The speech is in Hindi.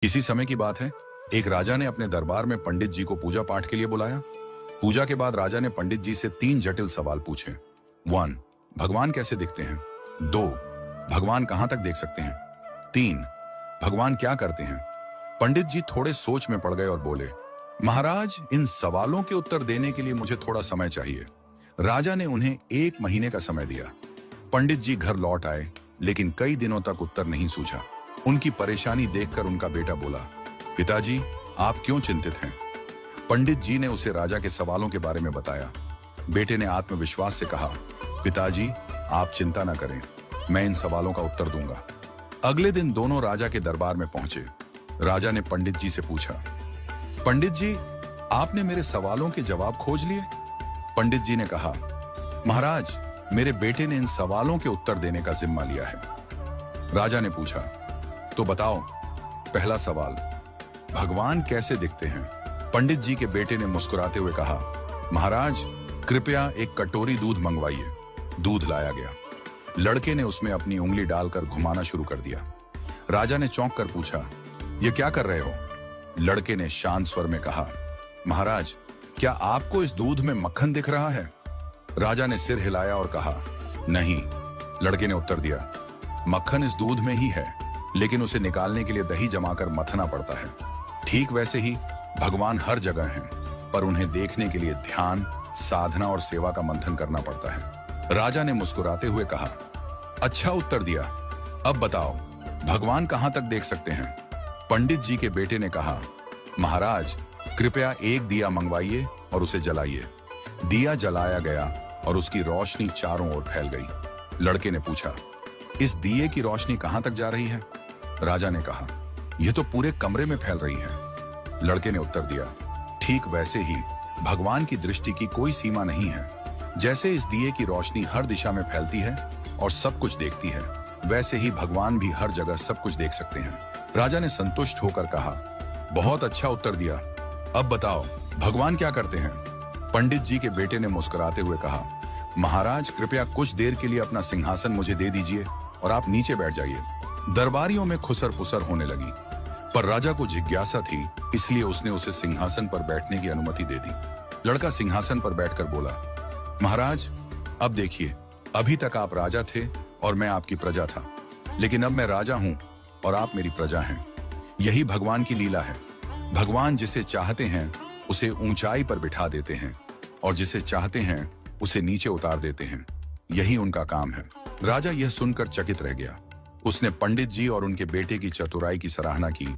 किसी समय की बात है, एक राजा ने अपने दरबार में पंडित जी को पूजा पाठ के लिए बुलाया। पूजा के बाद राजा ने पंडित जी से 3 जटिल सवाल पूछे। 1. भगवान कैसे दिखते हैं? 2. भगवान कहां तक देख सकते हैं? 3. भगवान क्या करते हैं? पंडित जी थोड़े सोच में पड़ गए और बोले, महाराज, इन सवालों के उत्तर देने के लिए मुझे थोड़ा समय चाहिए। राजा ने उन्हें 1 महीने का समय दिया। पंडित जी घर लौट आए, लेकिन कई दिनों तक उत्तर नहीं सूझा। उनकी परेशानी देखकर उनका बेटा बोला, पिताजी, आप क्यों चिंतित हैं? पंडित जी ने उसे राजा के सवालों के बारे में बताया। बेटे ने आत्मविश्वास से कहा, पिताजी, आप चिंता न करें, मैं इन सवालों का उत्तर दूंगा। अगले दिन दोनों राजा के दरबार में पहुंचे। राजा ने पंडित जी से पूछा, पंडित जी, आपने मेरे सवालों के जवाब खोज लिए? पंडित जी ने कहा, महाराज, मेरे बेटे ने इन सवालों के उत्तर देने का जिम्मा लिया है। राजा ने पूछा, तो बताओ, पहला सवाल, भगवान कैसे दिखते हैं? पंडित जी के बेटे ने मुस्कुराते हुए कहा, महाराज, कृपया एक कटोरी दूध मंगवाइए। दूध लाया गया। लड़के ने उसमें अपनी उंगली डालकर घुमाना शुरू कर दिया। राजा ने चौंक कर पूछा, यह क्या कर रहे हो? लड़के ने शांत स्वर में कहा, महाराज, क्या आपको इस दूध में मक्खन दिख रहा है? राजा ने सिर हिलाया और कहा, नहीं। लड़के ने उत्तर दिया, मक्खन इस दूध में ही है, लेकिन उसे निकालने के लिए दही जमाकर मथना पड़ता है। ठीक वैसे ही भगवान हर जगह हैं, पर उन्हें देखने के लिए ध्यान, साधना और सेवा का मंथन करना पड़ता है। राजा ने मुस्कुराते हुए कहा, अच्छा उत्तर दिया। अब बताओ, भगवान कहां तक देख सकते हैं? पंडित जी के बेटे ने कहा, महाराज, कृपया एक दिया मंगवाइए और उसे जलाइए। दिया जलाया गया और उसकी रोशनी चारों ओर फैल गई। लड़के ने पूछा, इस दिए की रोशनी कहां तक जा रही है? राजा ने कहा, यह तो पूरे कमरे में फैल रही है। लड़के ने उत्तर दिया, ठीक वैसे ही भगवान की दृष्टि की कोई सीमा नहीं है। जैसे इस दिए की रोशनी हर दिशा में फैलती है और सब कुछ देखती है, वैसे ही भगवान भी हर जगह सब कुछ देख सकते हैं। राजा ने संतुष्ट होकर कहा, बहुत अच्छा उत्तर दिया। अब बताओ, भगवान क्या करते हैं? पंडित जी के बेटे ने मुस्कुराते हुए कहा, महाराज, कृपया कुछ देर के लिए अपना सिंहासन मुझे दे दीजिए और आप नीचे बैठ जाइए। दरबारियों में खुसर पुसर होने लगी, पर राजा को जिज्ञासा थी, इसलिए उसने उसे सिंहासन पर बैठने की अनुमति दे दी। लड़का सिंहासन पर बैठकर बोला, महाराज, अब देखिए, अभी तक आप राजा थे और मैं आपकी प्रजा था, लेकिन अब मैं राजा हूं और आप मेरी प्रजा हैं। यही भगवान की लीला है। भगवान जिसे चाहते हैं उसे ऊंचाई पर बिठा देते हैं और जिसे चाहते हैं उसे नीचे उतार देते हैं। यही उनका काम है। राजा यह सुनकर चकित रह गया। उसने पंडित जी और उनके बेटे की चतुराई की सराहना की